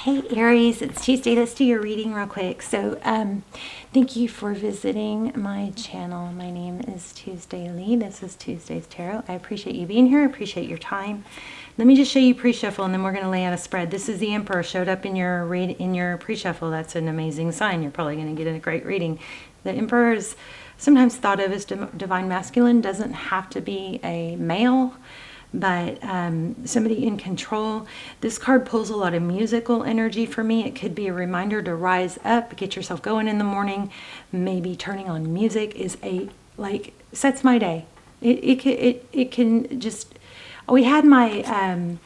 Hey Aries, it's Tuesday. Let's do your reading real quick. So thank you for visiting my channel. My name is Tuesday Lee. This is Tuesday's Tarot. I appreciate you being here. I appreciate your time. Let me just show you pre-shuffle and then we're going to lay out a spread. This is the Emperor showed up in your pre-shuffle. That's an amazing sign. You're probably going to get a great reading. The Emperor is sometimes thought of as divine masculine. Doesn't have to be a male, but somebody in control. This card pulls a lot of musical energy for me. It could be a reminder to rise up, get yourself going in the morning. Maybe turning on music is sets my day. It can just. We had my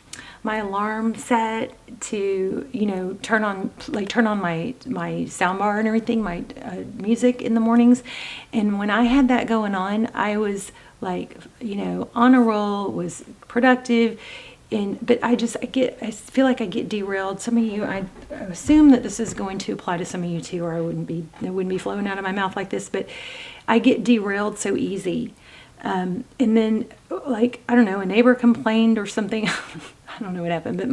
my alarm set to turn on my soundbar and everything, my music in the mornings, and when I had that going on, I was on a roll, was productive, but I feel like I get derailed. Some of you, I assume that this is going to apply to some of you too, or it wouldn't be flowing out of my mouth like this, but I get derailed so easy. And then I don't know, a neighbor complained or something. I don't know what happened, but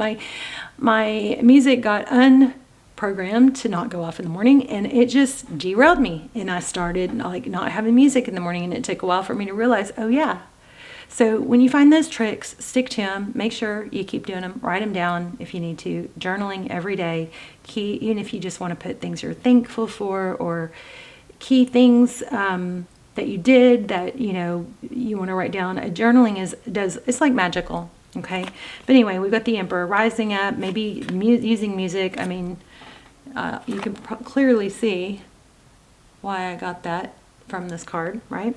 my music got unprogrammed to not go off in the morning, and it just derailed me. And I started not having music in the morning, and it took a while for me to realize, oh yeah. So when you find those tricks, stick to them. Make sure you keep doing them. Write them down if you need to. Journaling every day. Even if you just want to put things you're thankful for, or key things that you did that you want to write down. Journaling it's like magical. Okay, but anyway, we've got the Emperor rising up, maybe using music. I mean, you can clearly see why I got that from this card, right?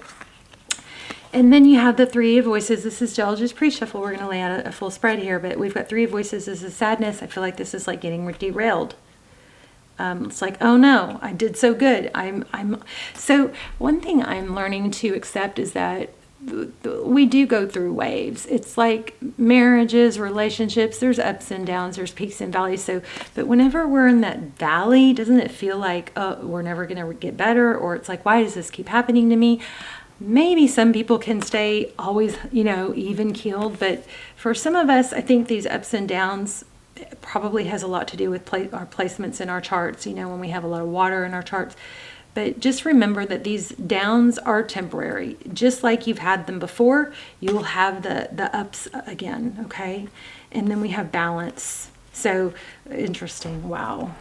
And then you have the Three of Voices. This is just pre-shuffle. We're going to lay out a full spread here, but we've got Three of Voices. This is sadness. I feel like this is like getting derailed. It's like, oh no, I did so good. So one thing I'm learning to accept is that we do go through waves. It's like marriages, relationships, there's ups and downs, there's peaks and valleys. But whenever we're in that valley, doesn't it feel like, oh, we're never going to get better? Or it's like, why does this keep happening to me? Maybe some people can stay always, even keeled. But for some of us, I think these ups and downs probably has a lot to do with our placements in our charts, when we have a lot of water in our charts. But just remember that these downs are temporary. Just like you've had them before, you will have the ups again, okay? And then we have balance. So interesting. Wow.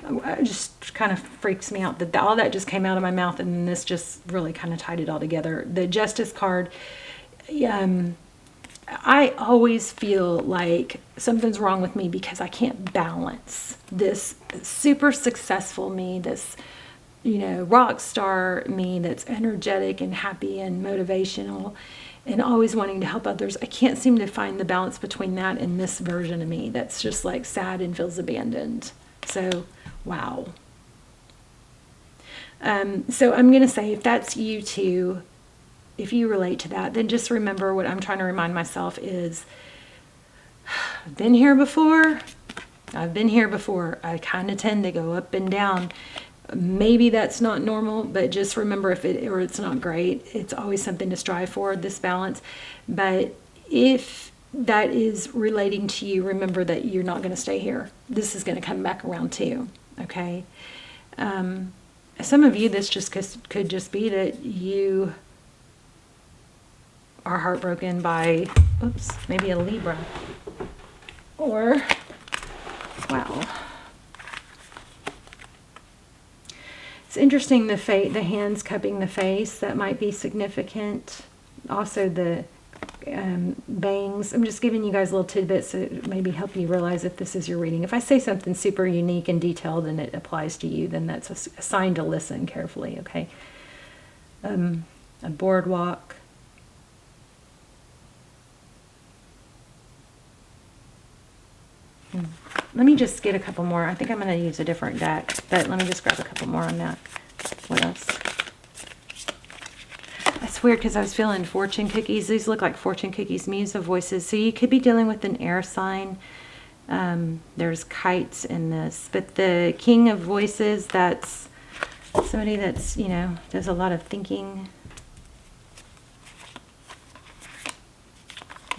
It just kind of freaks me out that all that just came out of my mouth, and then this just really kind of tied it all together. The Justice card, I always feel like something's wrong with me because I can't balance this super successful me, this rock star me that's energetic and happy and motivational and always wanting to help others. I can't seem to find the balance between that and this version of me that's just sad and feels abandoned. So, wow. So I'm going to say, if that's you too, if you relate to that, then just remember what I'm trying to remind myself is, I've been here before. I kind of tend to go up and down. Maybe that's not normal, but just remember, it's not great, it's always something to strive for, this balance. But if that is relating to you, remember that you're not going to stay here. This is going to come back around too, okay? Some of you, this just could just be that you are heartbroken by, maybe a Libra. Or, wow. It's interesting, the hands cupping the face, that might be significant. Also the bangs. I'm just giving you guys little tidbits to maybe help you realize if this is your reading. If I say something super unique and detailed and it applies to you, then that's a sign to listen carefully, okay? A boardwalk. Let me just get a couple more. I think I'm going to use a different deck, but let me just grab a couple more on that. What else? That's weird because I was feeling fortune cookies. These look like fortune cookies, Muse of Voices. So you could be dealing with an air sign. There's kites in this. But the King of Voices, that's somebody that's, does a lot of thinking.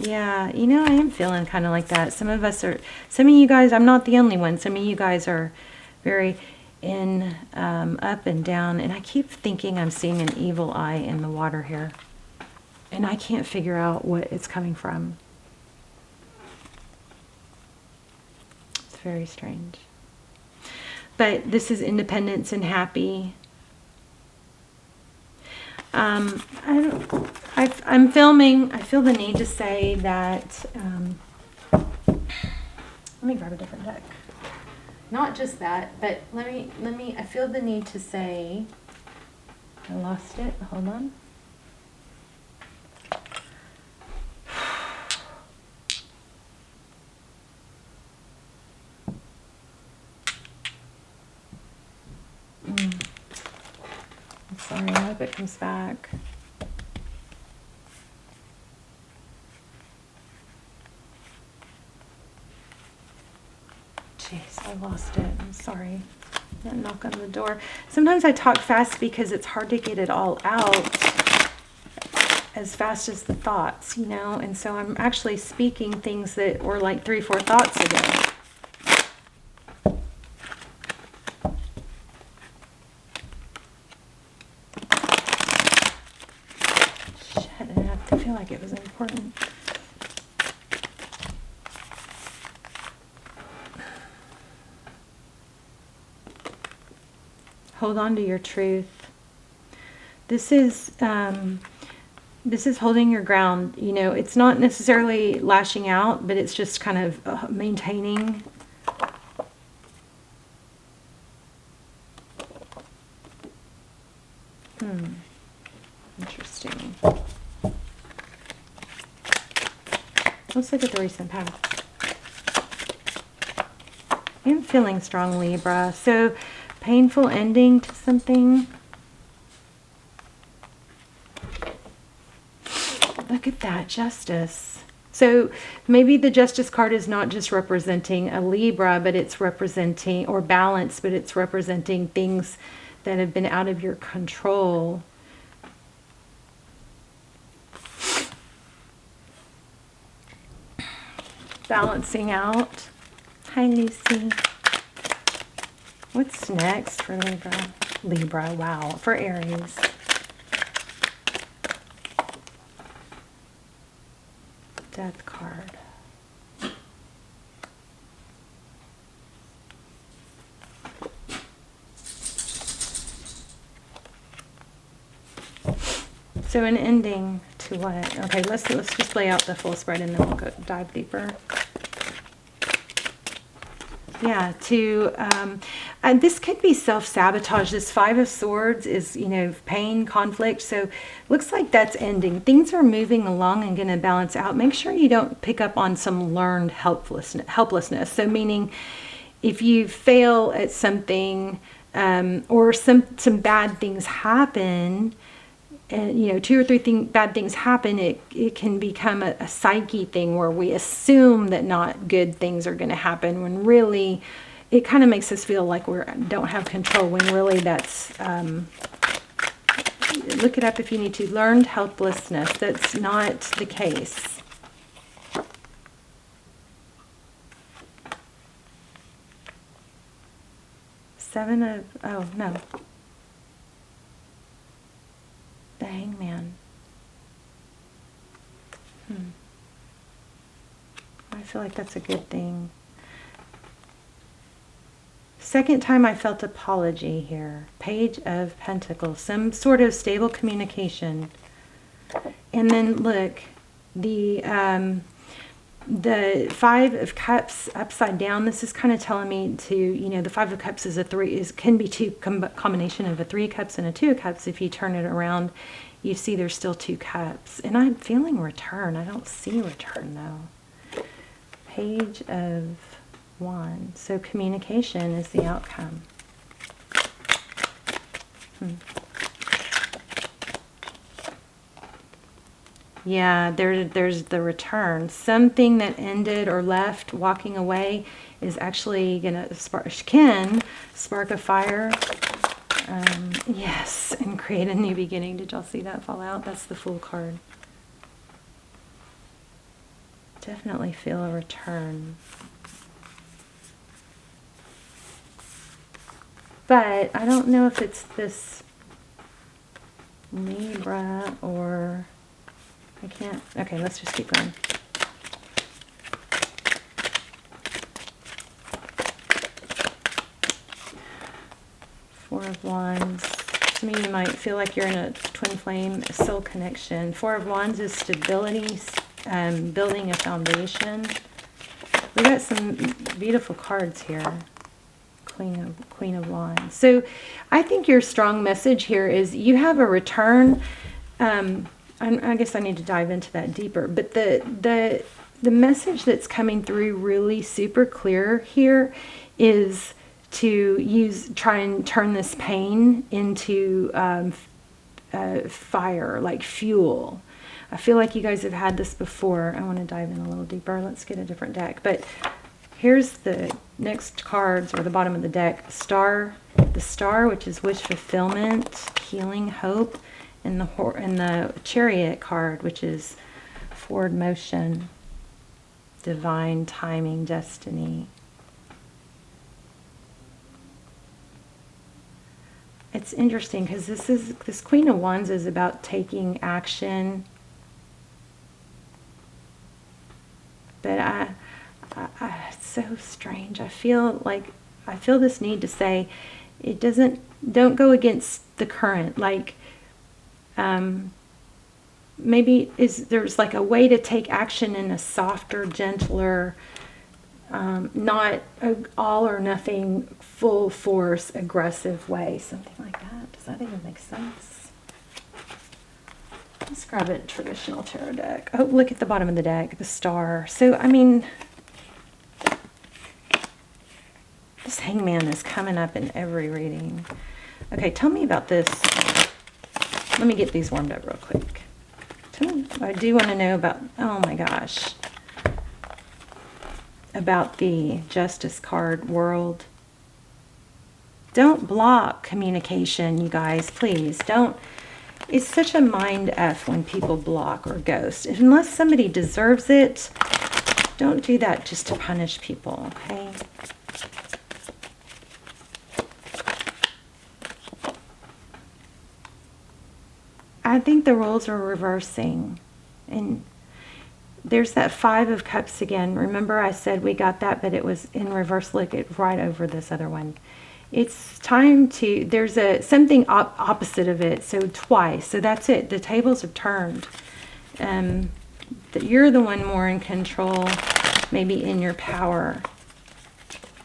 Yeah, you know, I am feeling kind of like that. Some of you guys, I'm not the only one. Some of you guys are very in, up and down. And I keep thinking I'm seeing an evil eye in the water here. And I can't figure out what it's coming from. It's very strange. But this is independence and happy. I'm filming. I feel the need to say that. Let me grab a different deck. Not just that, but let me. I feel the need to say. I lost it. Hold on. I'm sorry. I hope it comes back. Jeez, I lost it. I'm sorry. That knock on the door. Sometimes I talk fast because it's hard to get it all out as fast as the thoughts, you know? And so I'm actually speaking things that were like 3 or 4 thoughts ago. Shit, I feel like it was important. Hold on to your truth. This is holding your ground. You know, it's not necessarily lashing out, but it's just kind of maintaining. Interesting. Let's look at the recent past. I'm feeling strong, Libra. So, painful ending to something. Look at that, justice. So maybe the justice card is not just representing a Libra, but it's representing, or balance, but it's representing things that have been out of your control. Balancing out. Hi, Lucy. What's next for Libra? Libra, wow. For Aries. Death card. So an ending to what? Okay, let's just lay out the full spread and then we'll go dive deeper. Yeah, this could be self-sabotage. This 5 of Swords is, you know, pain, conflict. So looks like that's ending. Things are moving along and going to balance out. Make sure you don't pick up on some learned helplessness. So meaning if you fail at something or some bad things happen, and you know, 2 or 3 bad things happen, it can become a psyche thing where we assume that not good things are going to happen when really it kind of makes us feel like we don't have control, when really that's look it up if you need to. Learned helplessness. That's not the case. Oh no, the Hangman. I feel like that's a good thing. Second time I felt apology here. Page of Pentacles. Some sort of stable communication. And then look, the 5 of Cups upside down. This is kind of telling me to, you know, the 5 of Cups is can be combination of a 3 of Cups and a 2 of Cups. If you turn it around, you see there's still 2 cups. And I'm feeling return. I don't see return though. Page of Wands. So communication is the outcome. Yeah, there's the return. Something that ended or left, walking away, is actually gonna spark a fire. Yes, and create a new beginning. Did y'all see that fall out? That's the Fool card. Definitely feel a return. But I don't know if it's this Libra or I can't. Okay, let's just keep going. Four of Wands. Some of you might feel like you're in a twin flame soul connection. Four of Wands is stability, building a foundation. We got some beautiful cards here. Queen of Wands. So I think your strong message here is you have a return. I guess I need to dive into that deeper. But the message that's coming through really super clear here is to try and turn this pain into fire, like fuel. I feel like you guys have had this before. I want to dive in a little deeper. Let's get a different deck. But here's the next cards, or the bottom of the deck. The Star, which is wish fulfillment, healing, hope, and the Chariot card, which is forward motion, divine timing, destiny. It's interesting because this Queen of Wands is about taking action. But it's so strange. I feel this need to say don't go against the current. Like, maybe there's like a way to take action in a softer, gentler, not all or nothing, full force, aggressive way. Something like that. Does that even make sense? Let's grab a traditional tarot deck. Oh, look at the bottom of the deck, the Star. So, I mean, this Hangman is coming up in every reading. Okay, tell me about this. Let me get these warmed up real quick. I do want to know about, oh my gosh, about the Justice card, World. Don't block communication, you guys, please. Don't. It's such a mind F when people block or ghost. Unless somebody deserves it, don't do that just to punish people, okay? I think the roles are reversing. And there's that Five of Cups again. Remember I said we got that, but it was in reverse. Look, it's right over this other one. It's time to, there's something opposite of it, so twice. So that's it. The tables have turned. That you're the one more in control, maybe in your power.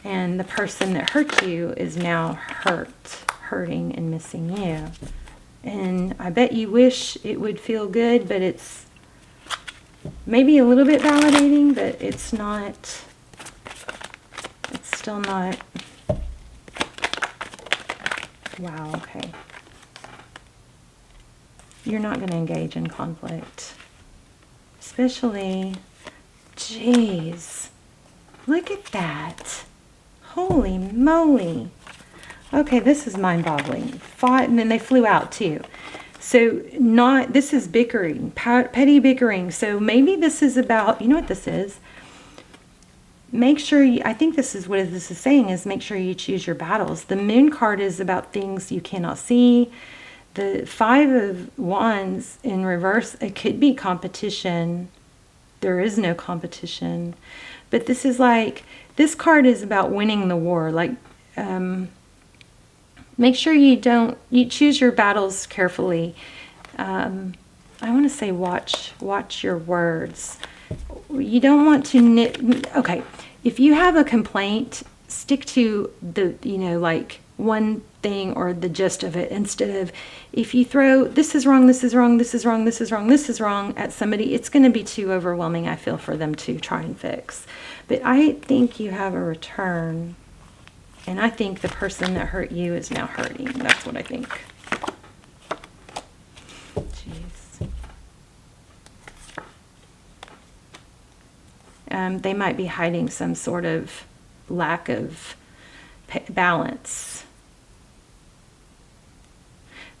And the person that hurt you is now hurting and missing you. And I bet you wish it would feel good, but it's maybe a little bit validating, but it's not, it's still not. Wow, okay. You're not going to engage in conflict. Especially, geez, look at that. Holy moly. Okay, this is mind-boggling. Fought, and then they flew out too. So this is bickering, petty bickering. So maybe this is about, you know what this is? Make sure I think this is what this is saying, is make sure you choose your battles. The Moon card is about things you cannot see. The Five of Wands in reverse, it could be competition. There is no competition. But this is like, this card is about winning the war. Like, make sure you choose your battles carefully. I want to say watch your words. You don't want to okay, if you have a complaint, stick to the, like one thing or the gist of it, instead of, if you throw this is wrong, this is wrong, this is wrong, this is wrong, this is wrong at somebody, it's going to be too overwhelming, I feel, for them to try and fix. But I think you have a return, and I think the person that hurt you is now hurting. That's what I think. They might be hiding some sort of lack of balance.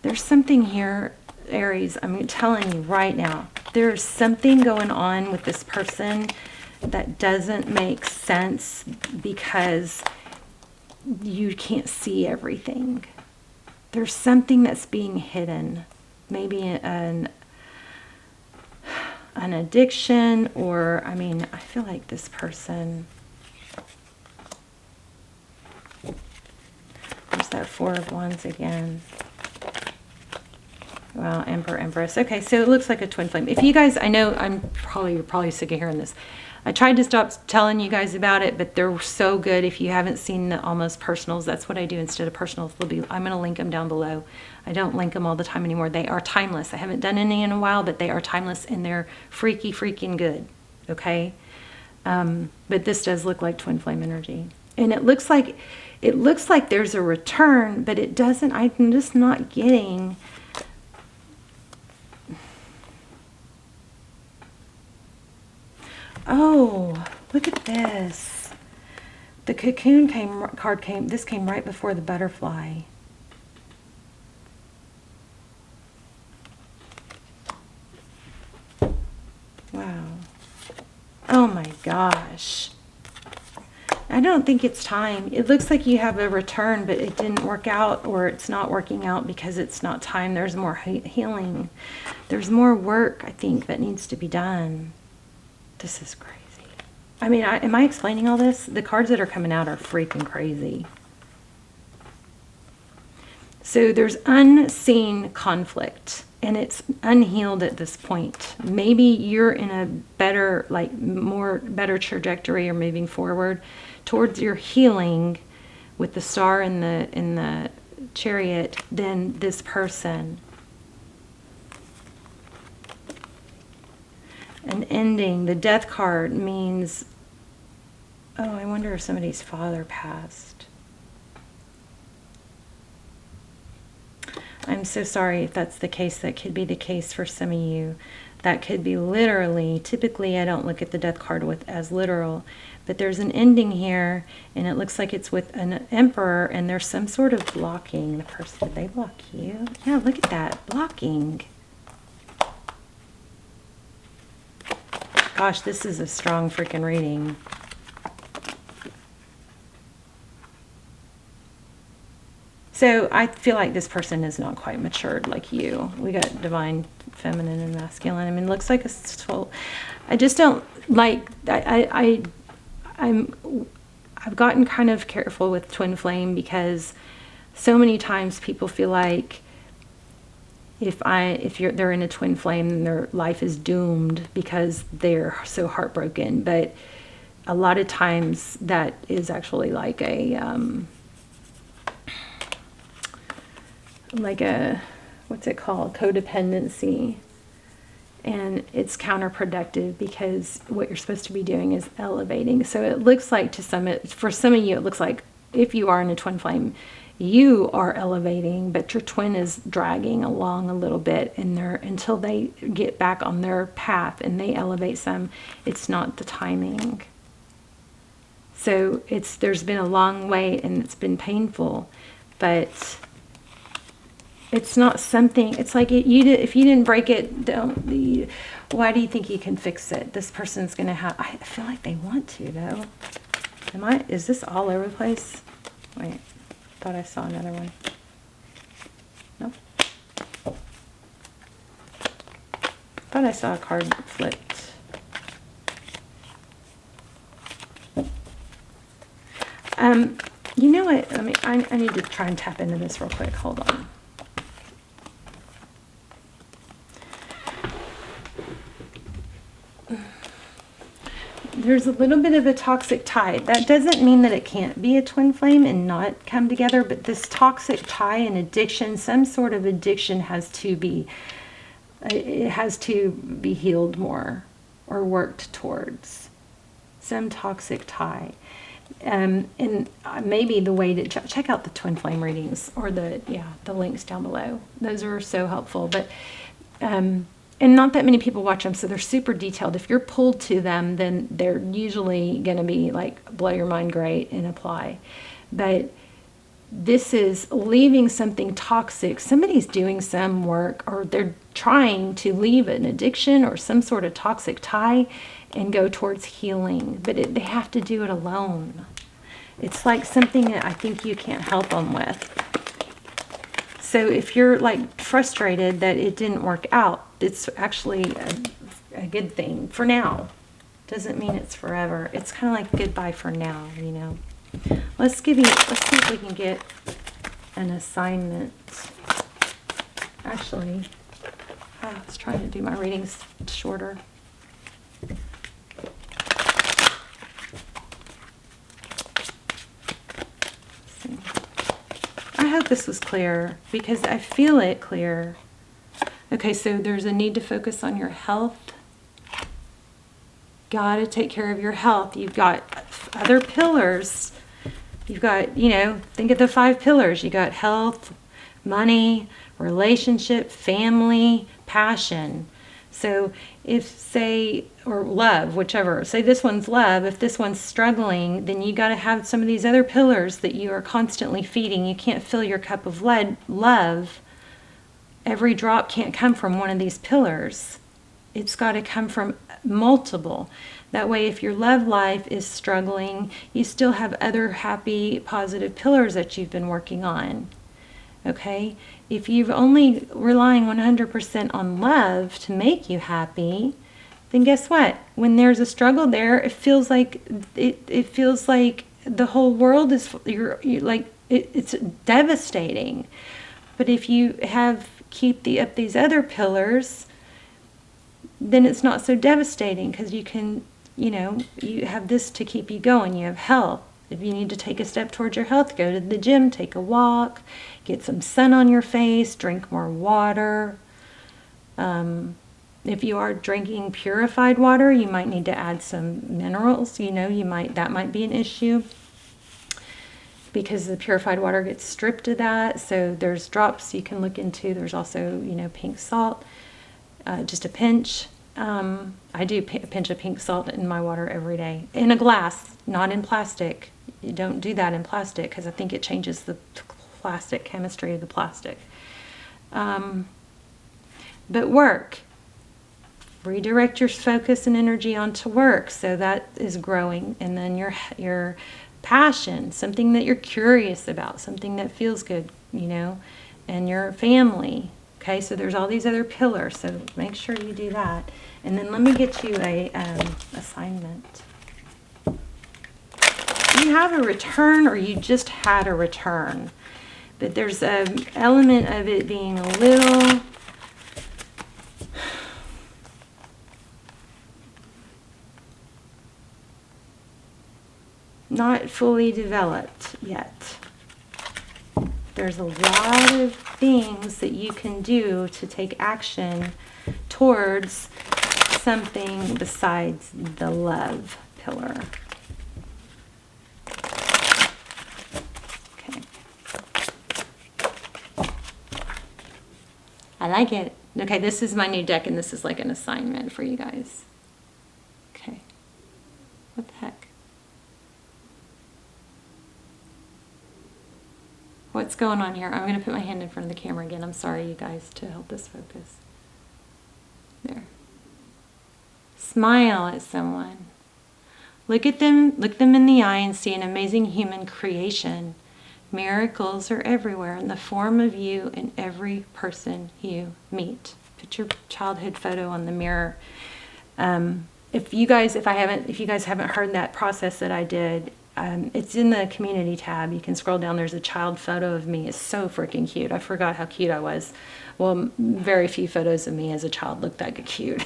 There's something here Aries, I'm telling you right now, there's something going on with this person that doesn't make sense because you can't see everything. There's something that's being hidden. Maybe an addiction, or, I mean, I feel like this person, there's that Four of Wands again. Well, Emperor, Empress. Okay, so it looks like a twin flame. If you guys, I know you're probably sick of hearing this. I tried to stop telling you guys about it, but they're so good. If you haven't seen the almost personals, that's what I do instead of personals. I'm going to link them down below. I don't link them all the time anymore. They are timeless. I haven't done any in a while, but they are timeless and they're freaking good. Okay, but this does look like twin flame energy, and it looks like there's a return, but it doesn't. I'm just not getting. Oh, look at this. The cocoon card came right before the butterfly. Wow. Oh my gosh. I don't think it's time. It looks like you have a return, but it didn't work out, or it's not working out because it's not time. There's more healing. There's more work, I think, that needs to be done. This is crazy. I mean, am I explaining all this? The cards that are coming out are freaking crazy. So there's unseen conflict, and it's unhealed at this point. Maybe you're in a better, better trajectory or moving forward towards your healing with the star in the Chariot than this person. An ending. The Death card means, oh, I wonder if somebody's father passed. I'm so sorry if that's the case. That could be the case for some of you. That could be literally, typically I don't look at the Death card as literal, but there's an ending here, and it looks like it's with an Emperor, and there's some sort of blocking. The person, did they block you? Yeah, look at that, blocking. Gosh, this is a strong freaking reading. So I feel like this person is not quite matured like you. We got divine, feminine, and masculine. I mean, it looks like a soul. I just don't like. I've gotten kind of careful with twin flame because so many times people feel like they're in a twin flame, then their life is doomed because they're so heartbroken. But a lot of times that is actually like a what's it called, codependency, and it's counterproductive because what you're supposed to be doing is elevating. So it looks like for some of you, it looks like if you are in a twin flame, you are elevating, but your twin is dragging along a little bit until they get back on their path and they elevate some. It's not the timing. So there's been a long wait and it's been painful, but it's not something. It's like if you didn't break it, why do you think you can fix it? This person's gonna have. I feel like they want to though. Is this all over the place? Wait. Thought I saw another one. No. Thought I saw a card flipped. You know what? I need to try and tap into this real quick. Hold on. There's a little bit of a toxic tie. That doesn't mean that it can't be a twin flame and not come together, but this toxic tie and addiction, some sort of addiction has to be healed more or worked towards. Some toxic tie. And maybe the way to check out the twin flame readings or the links down below. Those are so helpful. But and not that many people watch them, so they're super detailed. If you're pulled to them, then they're usually going to be like blow your mind great and apply. But this is leaving something toxic. Somebody's doing some work, or they're trying to leave an addiction or some sort of toxic tie and go towards healing. But they have to do it alone. It's like something that I think you can't help them with. So if you're like frustrated that it didn't work out, it's actually a good thing for now. Doesn't mean it's forever. It's kind of like goodbye for now, you know. Let's see if we can get an assignment. Actually, I was trying to do my readings shorter. I hope this was clear, because I feel it clear. Okay, so there's a need to focus on your health. Gotta take care of your health. You've got other pillars. You've got, you know, think of the 5 pillars. You got health, money, relationship, family, passion. So if, say, or love, whichever, say this one's love, if this one's struggling, then you got to have some of these other pillars that you are constantly feeding. You can't fill your cup of love. Every drop can't come from one of these pillars. It's got to come from multiple. That way, if your love life is struggling, you still have other happy, positive pillars that you've been working on. Okay? If you've only relying 100% on love to make you happy, then guess what? When there's a struggle there, it feels like the whole world is it's devastating. But if you keep up these other pillars, then it's not so devastating, because you can, you know, you have this to keep you going. You have health. If you need to take a step towards your health, go to the gym, take a walk, get some sun on your face, drink more water. If you are drinking purified water, you might need to add some minerals. You know, that might be an issue, because the purified water gets stripped of that. So there's drops you can look into. There's also, you know, pink salt. Just a pinch. I do a pinch of pink salt in my water every day. In a glass, not in plastic. You don't do that in plastic, because I think it changes the plastic chemistry of the plastic. But work. Redirect your focus and energy onto work, so that is growing. And then your passion, something that you're curious about, something that feels good, you know, and your family. Okay, so there's all these other pillars, so make sure you do that. And then let me get you a assignment. You have a return, or you just had a return. But there's an element of it being a little... not fully developed yet. There's a lot of things that you can do to take action towards something besides the love pillar. Okay. I like it. Okay, this is my new deck, and this is like an assignment for you guys. Okay. What the heck? What's going on here? I'm going to put my hand in front of the camera again. I'm sorry, you guys, to help this focus. There. Smile at someone. Look at them, look them in the eye, and see an amazing human creation. Miracles are everywhere in the form of you and every person you meet. Put your childhood photo on the mirror. If you guys haven't heard that process that I did, it's in the community tab. You can scroll down. There's a child photo of me. It's so freaking cute. I forgot how cute I was. Well, very few photos of me as a child looked that cute.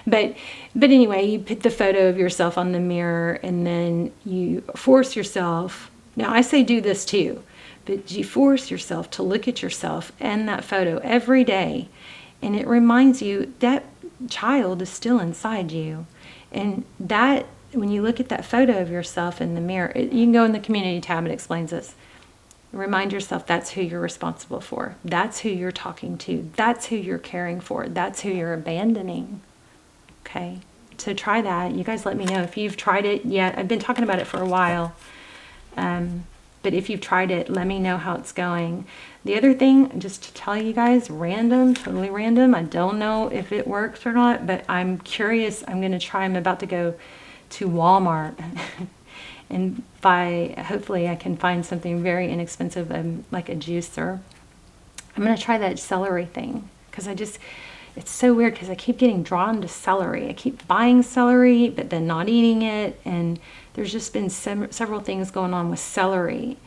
but anyway, you put the photo of yourself on the mirror, and then you force yourself. Now, I say do this too, but you force yourself to look at yourself and that photo every day, and it reminds you that child is still inside you. And that, when you look at that photo of yourself in the mirror, you can go in the community tab, it explains this. Remind yourself that's who you're responsible for. That's who you're talking to. That's who you're caring for. That's who you're abandoning. Okay? So try that. You guys let me know if you've tried it yet. I've been talking about it for a while. But if you've tried it, let me know how it's going. The other thing, just to tell you guys, random, totally random. I don't know if it works or not, but I'm curious. I'm going to try. I'm about to go to Walmart and buy, hopefully I can find something very inexpensive, like a juicer. I'm going to try that celery thing because it's so weird because I keep getting drawn to celery. I keep buying celery, but then not eating it. And there's just been several things going on with celery.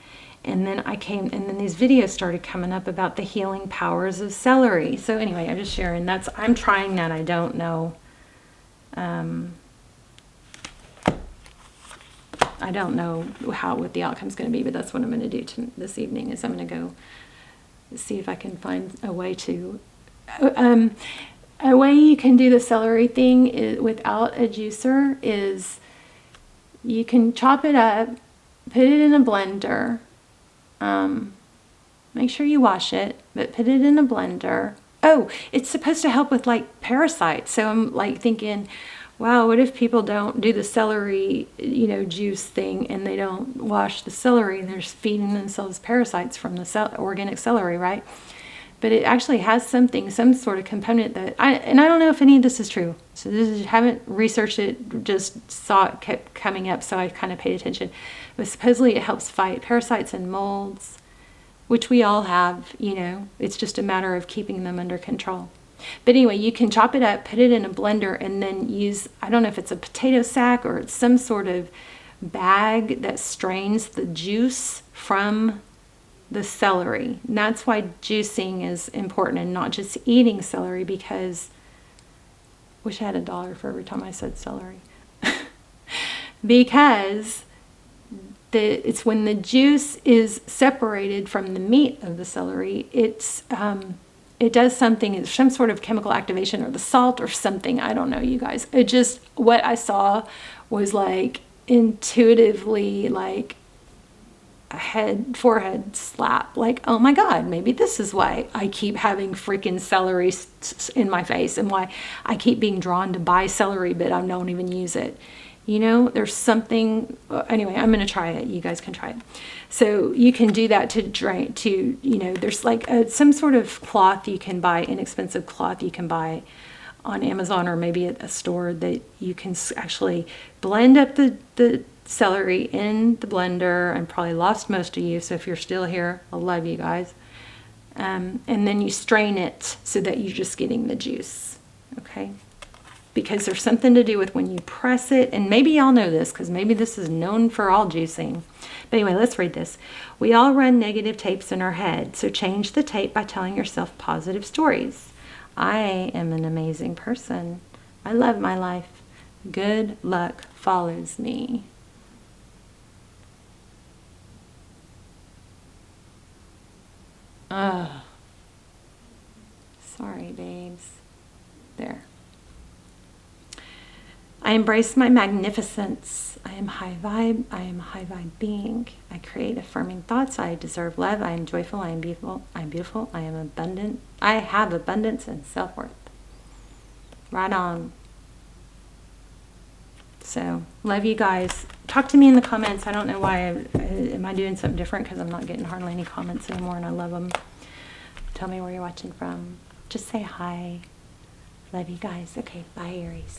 And then and then these videos started coming up about the healing powers of celery. So anyway, I'm just sharing. I'm trying that. I don't know. I don't know what the outcome's going to be, but that's what I'm going to do this evening. Is I'm going to go see if I can find a way to. A way you can do the celery thing without a juicer is you can chop it up, put it in a blender. Make sure you wash it, but put it in a blender. Oh, it's supposed to help with like parasites. So I'm like thinking, wow, what if people don't do the celery, juice thing, and they don't wash the celery? They're feeding themselves parasites from the organic celery, right? But it actually has some sort of component that I don't know if any of this is true. So haven't researched it, just saw it kept coming up, so I kind of paid attention. But supposedly it helps fight parasites and molds, which we all have, It's just a matter of keeping them under control. But anyway, you can chop it up, put it in a blender, and then use, I don't know if it's a potato sack or it's some sort of bag that strains the juice from the celery. And that's why juicing is important and not just eating celery, because wish I had $1 for every time I said celery. Because it's when the juice is separated from the meat of the celery, it does something, it's some sort of chemical activation, or the salt or something. I don't know, you guys. What I saw was like intuitively like forehead slap, like, oh my God, maybe this is why I keep having freaking celery in my face, and why I keep being drawn to buy celery, but I don't even use it. There's something. Anyway, I'm going to try it. You guys can try it. So you can do that to drain, there's like some sort of cloth you can buy, inexpensive cloth you can buy on Amazon or maybe at a store, that you can actually blend up the celery in the blender. And probably lost most of you, so if you're still here, I love you guys. And then you strain it so that you're just getting the juice, okay? Because there's something to do with when you press it, and maybe y'all know this because maybe this is known for all juicing. But anyway, let's read this. We all run negative tapes in our head, so change the tape by telling yourself positive stories. I am an amazing person. I love my life. Good luck follows me. Sorry, babes. There. I embrace my magnificence. I am high vibe. I am a high vibe being. I create affirming thoughts. I deserve love. I am joyful. I am beautiful. I am beautiful. I am abundant. I have abundance and self-worth. Right on. So, love you guys. Talk to me in the comments. I don't know why. Am I doing something different? Because I'm not getting hardly any comments anymore, and I love them. Tell me where you're watching from. Just say hi. Love you guys. Okay, bye, Aries.